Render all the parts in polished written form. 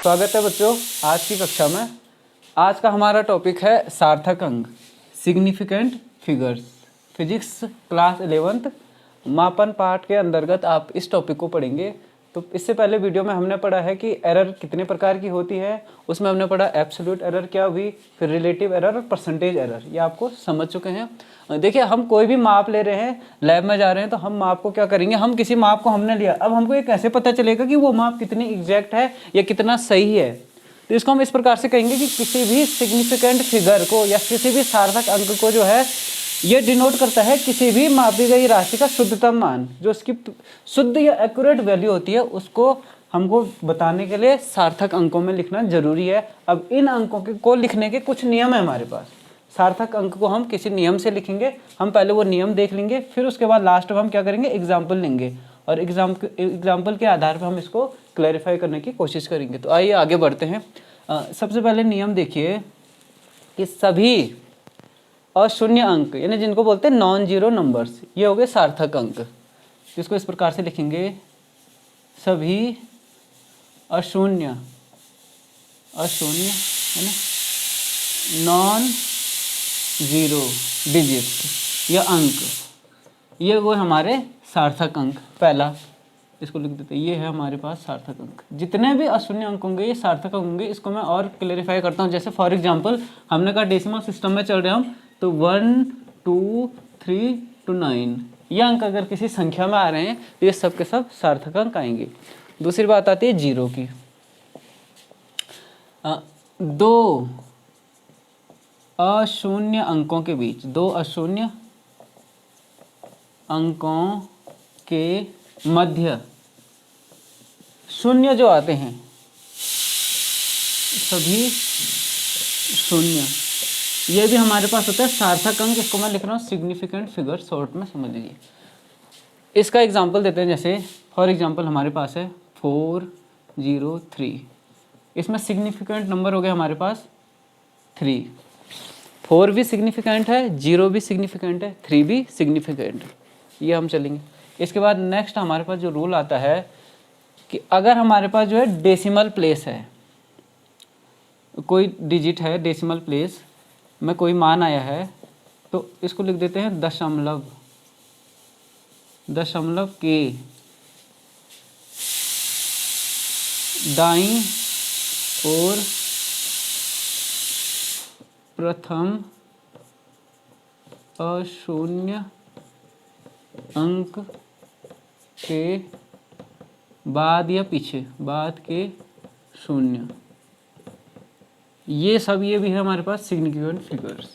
स्वागत है बच्चों आज की कक्षा में। आज का हमारा टॉपिक है सार्थक अंक, significant figures. Physics class 11th मापन पाठ के अंतर्गत आप इस टॉपिक को पढ़ेंगे। तो इससे पहले वीडियो में हमने पढ़ा है कि एरर कितने प्रकार की होती है। उसमें हमने पढ़ा एब्सोल्यूट एरर क्या हुई, फिर रिलेटिव एरर और परसेंटेज एरर, ये आपको समझ चुके हैं। देखिए, हम कोई भी माप ले रहे हैं, लैब में जा रहे हैं, तो हम माप को क्या करेंगे, हम किसी माप को हमने लिया, अब हमको ये कैसे पता चलेगा कि वो माप कितनी एग्जैक्ट है या कितना सही है। तो इसको हम इस प्रकार से कहेंगे कि किसी भी सिग्निफिकेंट फिगर को या किसी भी सार्थक अंक को जो है ये डिनोट करता है किसी भी मापी गई राशि का शुद्धतम मान, जो उसकी शुद्ध या एक्यूरेट वैल्यू होती है, उसको हमको बताने के लिए सार्थक अंकों में लिखना जरूरी है। अब इन अंकों को लिखने के कुछ नियम है हमारे पास। सार्थक अंक को हम किसी नियम से लिखेंगे, हम पहले वो नियम देख लेंगे, फिर उसके बाद लास्ट में हम क्या करेंगे, एग्जाम्पल लेंगे और एग्जाम्पल के आधार पर हम इसको क्लैरिफाई करने की कोशिश करेंगे। तो आइए आगे बढ़ते हैं। सबसे पहले नियम देखिए कि सभी अशून्य अंक, यानी जिनको बोलते हैं नॉन जीरो नंबर्स, ये हो गए सार्थक अंक। जिसको इस प्रकार से लिखेंगे, सभी अशून्य है ना, नॉन जीरो डिजिट या अंक, ये वो हमारे सार्थक अंक। पहला इसको लिख देते हैं, ये है हमारे पास सार्थक अंक। जितने भी अशून्य अंक होंगे ये सार्थक अंक होंगे। इसको मैं और क्लेरिफाई करता हूँ। जैसे फॉर एग्जांपल हमने कहा डेसिमल सिस्टम में चल रहे हम, तो 1 2 3 to 9 ये अंक अगर किसी संख्या में आ रहे हैं तो ये सब के सब सार्थक अंक आएंगे। दूसरी बात आती है जीरो की। दो अशून्य अंकों के बीच, दो अशून्य अंकों के मध्य शून्य जो आते हैं, सभी शून्य, ये भी हमारे पास होता है सार्थक अंक। इसको मैं लिख रहा हूँ सिग्निफिकेंट फिगर, शॉर्ट में समझ लीजिए। इसका एग्जांपल देते हैं। जैसे फॉर एग्जांपल हमारे पास है 403, इसमें सिग्निफिकेंट नंबर हो गया हमारे पास 3। 4 भी सिग्निफिकेंट है, 0 भी सिग्निफिकेंट है, 3 भी सिग्निफिकेंट, ये हम चलेंगे। इसके बाद नेक्स्ट हमारे पास जो रूल आता है कि अगर हमारे पास जो है डेसिमल प्लेस है, कोई डिजिट है डेसिमल प्लेस में, कोई मान आया है, तो इसको लिख देते हैं दशमलव। दशमलव के दाईं ओर प्रथम अशून्य अंक के बाद या पीछे, बाद के शून्य, ये सब ये भी है हमारे पास सिग्निफिकेंट फिगर्स।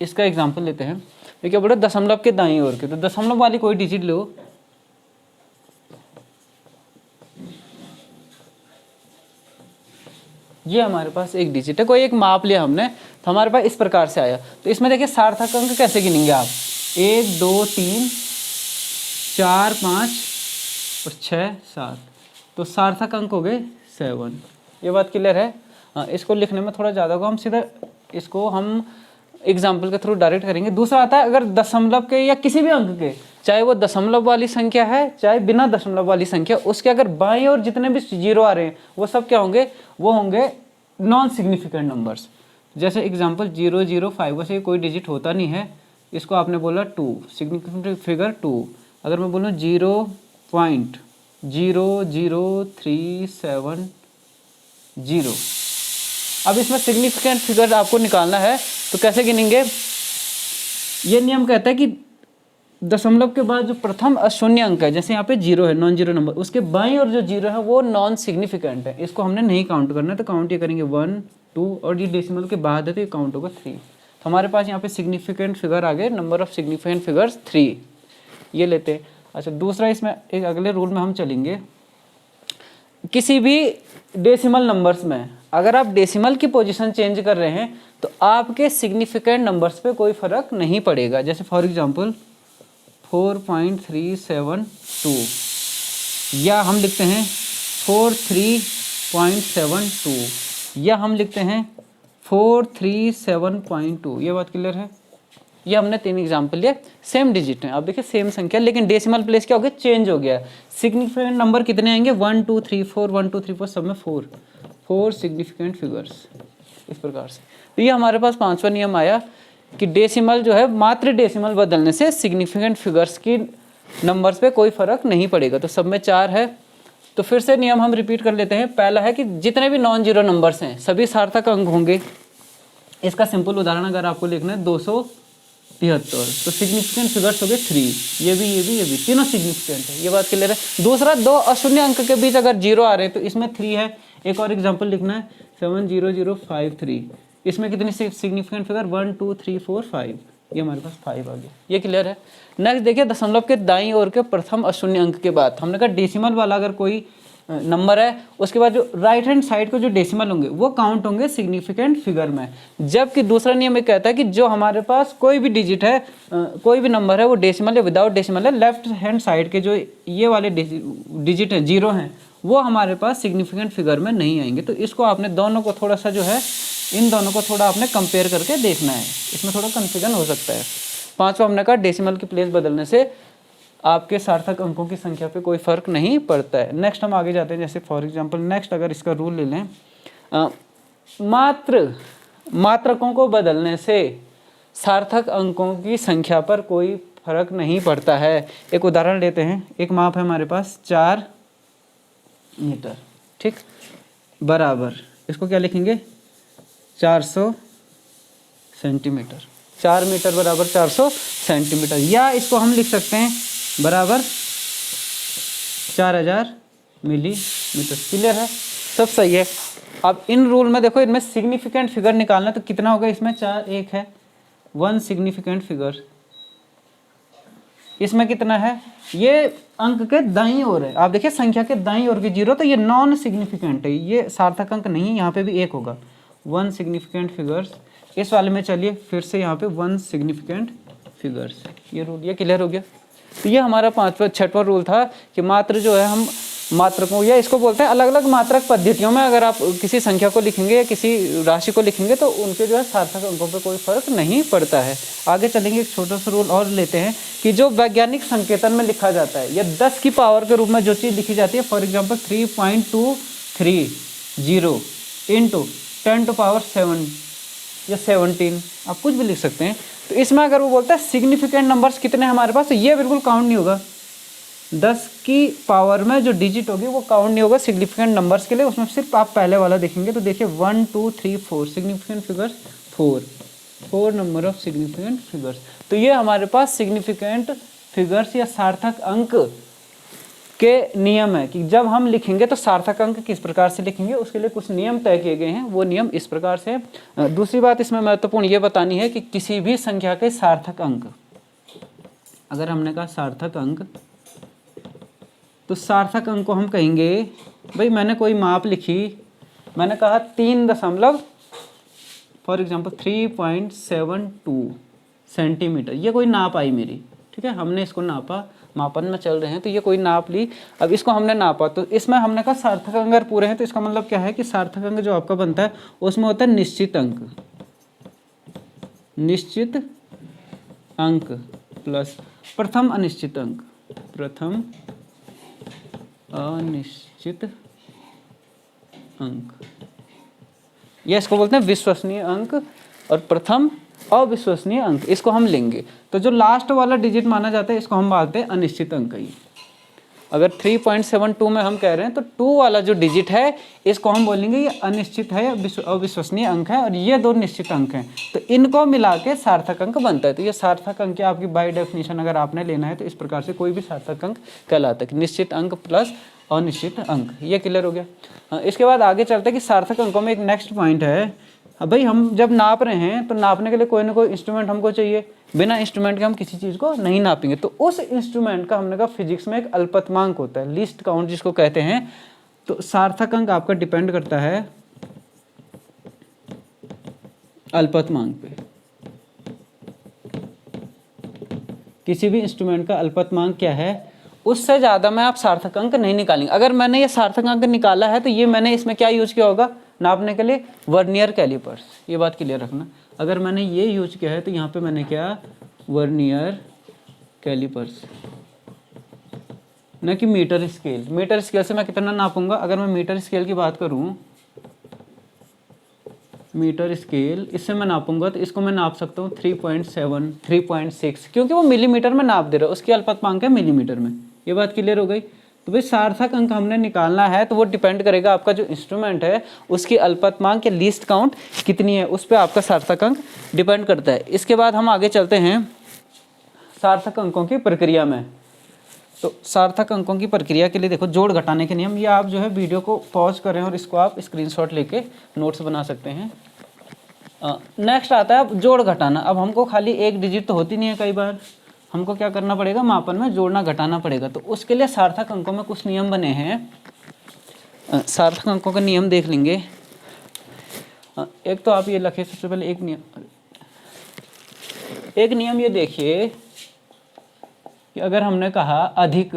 इसका एग्जांपल लेते हैं। ये क्या बोला, दशमलव के दाईं ओर के, तो दशमलव वाली कोई डिजिट लो, ये हमारे पास एक डिजिट है, कोई एक माप लिया हमने, तो हमारे पास इस प्रकार से आया। तो इसमें देखिए सार्थक अंक कैसे गिनेंगे आप, 1 2 3 4 5 और 6 7, तो सार्थक अंक हो गए 7। ये बात क्लियर है। इसको लिखने में थोड़ा ज़्यादा होगा, हम सीधा इसको हम एग्जाम्पल के थ्रू डायरेक्ट करेंगे। दूसरा आता है अगर दशमलव के या किसी भी अंक के, चाहे वो दशमलव वाली संख्या है चाहे बिना दशमलव वाली संख्या, उसके अगर बाईं और जितने भी जीरो आ रहे हैं वो सब क्या होंगे, वो होंगे नॉन सिग्निफिकेंट नंबर्स। जैसे एग्जाम्पल 005, वैसे कोई डिजिट होता नहीं है, इसको आपने बोला 2, सिग्निफिकेंट फिगर 2। अगर मैं बोलूँ 0.00370, अब इसमें सिग्निफिकेंट फिगर आपको निकालना है, तो कैसे गिनेंगे। ये नियम कहता है कि दशमलव के बाद जो प्रथम अशून्य अंक है, जैसे यहाँ पे 0 है, नॉन जीरो नंबर, उसके बाईं और जो 0 है वो नॉन सिग्निफिकेंट है, इसको हमने नहीं काउंट करना है। तो काउंट ये करेंगे 1 2, और ये डेसिमल के बाद है तो ये काउंट होगा 3। तो हमारे पास यहाँ पे सिग्निफिकेंट फिगर आ गए, नंबर ऑफ सिग्निफिकेंट फिगर्स 3, ये लेते हैं। अच्छा, दूसरा इसमें एक अगले रूल में हम चलेंगे। किसी भी डेसिमल नंबर्स में अगर आप डेसिमल की पोजीशन चेंज कर रहे हैं तो आपके सिग्निफिकेंट नंबर्स पे कोई फर्क नहीं पड़ेगा। जैसे फॉर एग्जांपल 4.372, या हम लिखते हैं 43.72, या हम लिखते हैं 437.2। ये बात क्लियर है। ये हमने 3 एग्जाम्पल लिए, सेम डिजिट हैं। अब देखिए सेम संख्या, लेकिन डेसिमल प्लेस क्या हो गया, चेंज हो गया। सिग्निफिकेंट नंबर कितने आएंगे, 1 2 3 4, 1 2 3 4, सब में 4 4 सिग्निफिकेंट फिगर्स, इस प्रकार से। तो ये हमारे पास 5वां नियम आया कि डेसिमल जो है, मात्र डेसिमल बदलने से सिग्निफिकेंट फिगर्स की नंबर्स पे कोई फर्क नहीं पड़ेगा। तो सब में 4 है। तो फिर से नियम हम रिपीट कर लेते हैं। पहला है कि जितने भी नॉन जीरो नंबर्स हैं सभी सार्थक अंक होंगे। इसका सिंपल उदाहरण अगर आपको लिखना है 273, तो सिग्निफिकेंट फिगर्स हो गए 3, ये भी तीनों सिग्निफिकेंट है। ये बात क्लियर है। दूसरा, 2 अशून्य अंक के बीच अगर 0 आ रहे हैं तो इसमें 3 है। एक और एग्जांपल लिखना है 70053, इसमें कितनी सिग्निफिकेंट फिगर 1 2 3 4 5, ये हमारे पास 5 आ गया। ये क्लियर है। नेक्स्ट देखिए, दशमलव के दाईं ओर के प्रथम अशून्य अंक के बाद हमने कहा डेसिमल वाला अगर कोई नंबर है, उसके बाद जो राइट हैंड साइड को जो डेसिमल होंगे वो काउंट होंगे सिग्निफिकेंट फिगर में। जबकि दूसरा नियम ये कहता है कि जो हमारे पास कोई भी डिजिट है, कोई भी नंबर है, वो डेसिमल या विदाउट डेसिमल है, लेफ्ट हैंड साइड के जो ये वाले डिजिट हैं, 0 हैं, वो हमारे पास सिग्निफिकेंट फिगर में नहीं आएंगे। तो इसको आपने दोनों को थोड़ा सा जो है, इन दोनों को थोड़ा आपने कंपेयर करके देखना है, इसमें थोड़ा कन्फ्यूजन हो सकता है। 5वां हमने कहा डेसिमल की प्लेस बदलने से आपके सार्थक अंकों की संख्या पे कोई फर्क नहीं पड़ता है। नेक्स्ट हम आगे जाते हैं। जैसे फॉर एग्जांपल नेक्स्ट अगर इसका रूल ले लें, मात्रकों को बदलने से सार्थक अंकों की संख्या पर कोई फर्क नहीं पड़ता है। एक उदाहरण लेते हैं। एक माप है हमारे पास 4 मीटर, ठीक, बराबर, इसको क्या लिखेंगे 400 सेंटीमीटर। 4 मीटर बराबर 400 सेंटीमीटर, या इसको हम लिख सकते हैं बराबर 4000 मिलीमीटर। क्लियर है, सब सही है। अब इन रूल में देखो, इनमें सिग्निफिकेंट फिगर निकालना, तो कितना होगा इसमें 4, 1 है 1 सिग्निफिकेंट फिगर। इसमें कितना है, ये अंक के दाईं ओर है। आप देखिए संख्या के दाईं ओर की 0, तो ये नॉन सिग्निफिकेंट है, ये सार्थक अंक नहीं है। यहाँ पे भी 1 होगा, 1 सिग्निफिकेंट फिगर्स। इस वाले में चलिए फिर से यहाँ पे 1 सिग्निफिकेंट फिगर्स, ये रूल, ये क्लियर हो गया। तो ये हमारा 6वां रूल था कि मात्र जो है हम मात्रकों, या इसको बोलते हैं अलग अलग मात्रक पद्धतियों में अगर आप किसी संख्या को लिखेंगे या किसी राशि को लिखेंगे तो उनके जो है सार्थक अंकों पे कोई फर्क नहीं पड़ता है। आगे चलेंगे, एक छोटा सा रूल और लेते हैं कि जो वैज्ञानिक संकेतन में लिखा जाता है या 10 की पावर के रूप में जो चीज़ लिखी जाती है, फॉर एग्जाम्पल 3.230 इंटू 10⁻7 या 17, आप कुछ भी लिख सकते हैं। तो इसमें अगर वो बोलता है सिग्निफिकेंट नंबर्स कितने हैं हमारे पास, तो ये बिल्कुल काउंट नहीं होगा। 10 की पावर में जो डिजिट होगी वो काउंट नहीं होगा सिग्निफिकेंट नंबर्स के लिए। उसमें सिर्फ आप पहले वाला देखेंगे। तो देखिए 1 2 3 4 significant figures 4 number of significant figures. तो ये हमारे पास सिग्निफिकेंट फिगर्स या सार्थक अंक के नियम है कि जब हम लिखेंगे तो सार्थक अंक किस प्रकार से लिखेंगे, उसके लिए कुछ नियम तय किए गए हैं। वो नियम इस प्रकार से। दूसरी बात इसमें महत्वपूर्ण ये बतानी है कि किसी भी संख्या के सार्थक अंक, अगर हमने कहा सार्थक अंक, तो सार्थक अंक को हम कहेंगे, भाई मैंने कोई माप लिखी, मैंने कहा 3 दशमलव फॉर एग्जांपल 3.72 सेंटीमीटर, ये कोई नाप आई मेरी, ठीक है, हमने इसको नापा, मापन में चल रहे हैं तो ये कोई नाप ली। अब इसको हमने नापा, तो इसमें हमने कहा सार्थक अंक अगर पूरे हैं, तो इसका मतलब क्या है कि सार्थक अंक जो आपका बनता है उसमें होता है निश्चित अंक प्लस प्रथम अनिश्चित अंक, प्रथम अनिश्चित अंक, ये इसको बोलते हैं विश्वसनीय अंक, और प्रथम अविश्वसनीय अंक, इसको हम लेंगे। तो जो लास्ट वाला डिजिट माना जाता है इसको हम बोलते हैं अनिश्चित अंक ही। अगर 3.72 में हम कह रहे हैं तो 2 वाला जो डिजिट है इसको हम बोलेंगे ये अनिश्चित है या अविश्वसनीय अंक है, और ये 2 निश्चित अंक हैं, तो इनको मिला के सार्थक अंक बनता है। तो ये सार्थक अंक आपकी बाय डेफिनेशन अगर आपने लेना है तो इस प्रकार से कोई भी सार्थक अंक कहलाता है, निश्चित अंक प्लस अनिश्चित अंक। ये क्लियर हो गया। इसके बाद आगे चलते हैं कि सार्थक अंकों में एक नेक्स्ट पॉइंट है। भाई हम जब नाप रहे हैं तो नापने के लिए कोई ना कोई इंस्ट्रूमेंट हमको चाहिए, बिना इंस्ट्रूमेंट के हम किसी चीज़ को नहीं नापेंगे। तो उस इंस्ट्रूमेंट का हमने कहा फिजिक्स में एक अल्पतमांक होता है, लीस्ट काउंट जिसको कहते हैं। तो सार्थक अंक आपका डिपेंड करता है अल्पतमांक पे। किसी भी इंस्ट्रूमेंट का अल्पतमांक क्या है, उससे ज़्यादा में आप सार्थक अंक नहीं निकालेंगे। अगर मैंने ये सार्थक अंक निकाला है तो ये मैंने इसमें क्या यूज किया होगा नापने के लिए, वर्नियर कैलिपर्स, ये बात क्लियर रखना। अगर मैंने ये यूज किया है तो यहाँ पे मैंने क्या, वर्नियर कैलिपर्स, न कि मीटर स्केल। मीटर स्केल से मैं कितना नापूंगा, अगर मैं मीटर स्केल की बात करूँ मीटर स्केल, इससे मैं नापूंगा तो इसको मैं नाप सकता हूँ 3.7, 3.6, क्योंकि वो मिलीमीटर में नाप दे रहा है, उसकी अल्पतमांक है मिलीमीटर में। ये बात क्लियर हो गई। तो भाई सार्थक अंक हमने निकालना है तो वो डिपेंड करेगा आपका जो इंस्ट्रूमेंट है उसकी अल्पतमांक या लीस्ट काउंट कितनी है, उस पर आपका सार्थक अंक डिपेंड करता है। इसके बाद हम आगे चलते हैं सार्थक अंकों की प्रक्रिया में। तो सार्थक अंकों की प्रक्रिया के लिए देखो जोड़ घटाने के नियम, ये आप जो है वीडियो को पॉज करें और इसको आप स्क्रीनशॉट लेके नोट्स बना सकते हैं। नेक्स्ट आता है अब जोड़ घटाना। अब हमको खाली एक डिजिट तो होती नहीं है, कई बार हमको क्या करना पड़ेगा, मापन में जोड़ना घटाना पड़ेगा। तो उसके लिए सार्थक अंकों में कुछ नियम बने हैं। सार्थक अंकों का नियम देख लेंगे। एक तो आप ये लिखिए सबसे पहले एक नियम ये देखिए कि अगर हमने कहा अधिक,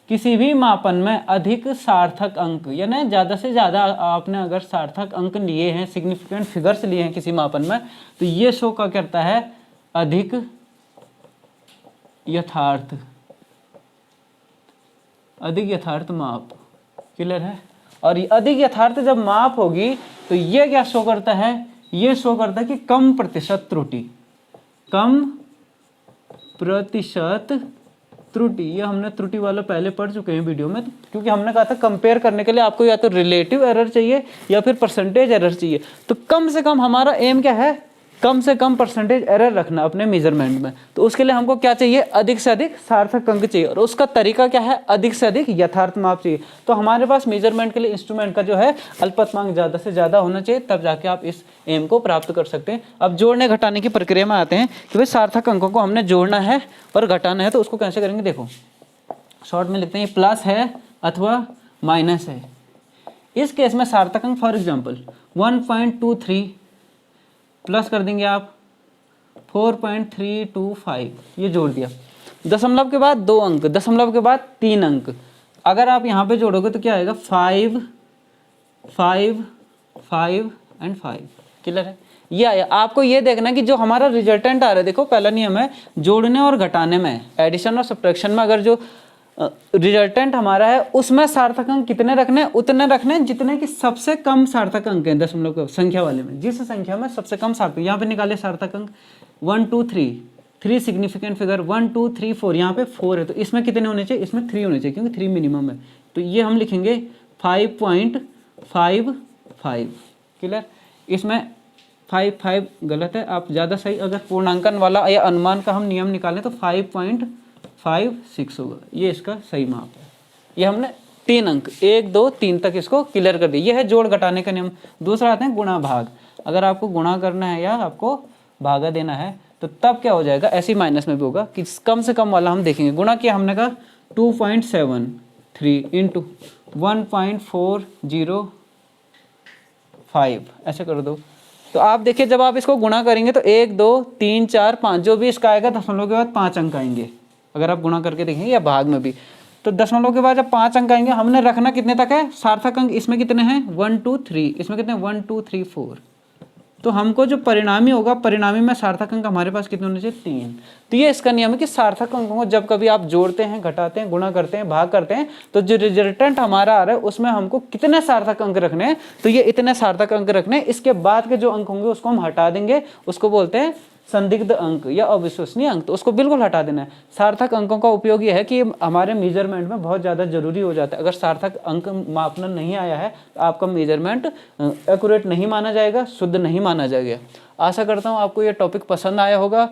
किसी भी मापन में अधिक सार्थक अंक, यानी ज़्यादा से ज़्यादा आपने अगर सार्थक अंक लिए हैं, सिग्निफिकेंट फिगर्स लिए हैं किसी मापन में, तो ये शो क्या करता है, अधिक यथार्थ, अधिक यथार्थ माप। क्लियर है। और ये अधिक यथार्थ जब माप होगी तो ये क्या शो करता है, ये शो करता है कि कम प्रतिशत त्रुटि, कम प्रतिशत त्रुटि। ये हमने त्रुटि वाला पहले पढ़ चुके हैं वीडियो में, क्योंकि हमने कहा था कंपेयर करने के लिए आपको या तो रिलेटिव एरर चाहिए या फिर परसेंटेज एरर चाहिए। तो कम से कम हमारा एम क्या है, कम से कम परसेंटेज एरर रखना अपने मेजरमेंट में। तो उसके लिए हमको क्या चाहिए, अधिक से अधिक सार्थक अंक चाहिए, और उसका तरीका क्या है, अधिक से अधिक यथार्थ माप चाहिए। तो हमारे पास मेजरमेंट के लिए इंस्ट्रूमेंट का जो है अल्पतमांक ज़्यादा से ज़्यादा होना चाहिए, तब जाके आप इस एम को प्राप्त कर सकते हैं। अब जोड़ने घटाने की प्रक्रिया में आते हैं कि भाई सार्थक अंकों को हमने जोड़ना है और घटाना है, तो उसको कैसे करेंगे। देखो शॉर्ट में लिखते हैं, ये प्लस है अथवा माइनस है। इस केस में सार्थक अंक फॉर एग्जाम्पल 1.23 प्लस कर देंगे आप 4.325, ये जोड़ दिया। दशमलव के बाद 2 अंक, दशमलव के बाद 3 अंक, अगर आप यहाँ पे जोड़ोगे तो क्या आएगा, 5, 5, 5 एंड 5। क्लियर है। ये आया। आपको ये देखना कि जो हमारा रिजल्टेंट आ रहा है, देखो पहला नियम है जोड़ने और घटाने में, एडिशन और सब्ट्रैक्शन में, अगर जो रिजल्टेंट हमारा है उसमें सार्थक अंक कितने रखने, उतने रखने जितने कि सबसे कम सार्थक अंक हैं दशमलव के संख्या वाले में, जिस संख्या में सबसे कम सार्थक। यहाँ पे निकाले सार्थक अंक 1 2 3, 3 सिग्निफिकेंट फिगर 1 2 3 4, यहाँ पे 4 है तो इसमें कितने होने चाहिए, इसमें 3 होने चाहिए, क्योंकि 3 मिनिमम है। तो ये हम लिखेंगे 5.55। क्लियर। इसमें 5 5 गलत है, आप ज़्यादा सही, अगर पूर्णांकन वाला या अनुमान का हम नियम निकालें तो 5.56 होगा। ये इसका सही माप है। ये हमने 3 अंक 1 2 3 तक इसको क्लियर कर दिया। ये है जोड़ घटाने का नियम। दूसरा आते हैं गुणा भाग। अगर आपको गुणा करना है या आपको भागा देना है तो तब क्या हो जाएगा, ऐसे ही माइनस में भी होगा कि कम से कम वाला हम देखेंगे। गुणा किया हमने कहा 2.73 इंटू 1.405, ऐसे कर दो। तो आप देखिए जब आप इसको गुणा करेंगे तो 1 2 3 4 5, जो भी इसका आएगा दशमलव के बाद 5 अंक आएंगे। अगर आप गुणा करके देखेंगे या भाग में भी, तो दशमलव के बाद जब 5 अंक आएंगे, हमने रखना कितने तक है, सार्थक अंक इसमें कितने हैं 1 2 3, इसमें कितने 1 2 3 4। तो हमको जो परिणामी होगा, परिणामी में सार्थक अंक हमारे पास कितने होने चाहिए, 3। तो ये इसका नियम है कि सार्थक अंकों को जब कभी आप जोड़ते हैं, घटाते हैं, गुणा करते हैं, भाग करते हैं, तो जो रिजल्टेंट हमारा आ रहा है उसमें हमको कितने सार्थक अंक रखने हैं, तो ये इतने सार्थक अंक रखने हैं। इसके बाद के जो अंक होंगे उसको हम हटा देंगे, उसको बोलते हैं संदिग्ध अंक या अविश्वसनीय अंक, तो उसको बिल्कुल हटा देना है। सार्थक अंकों का उपयोग यह है कि हमारे मेजरमेंट में बहुत ज़्यादा जरूरी हो जाता है। अगर सार्थक अंक मापना नहीं आया है तो आपका मेजरमेंट एक्यूरेट नहीं माना जाएगा, शुद्ध नहीं माना जाएगा। आशा करता हूँ आपको ये टॉपिक पसंद आया होगा।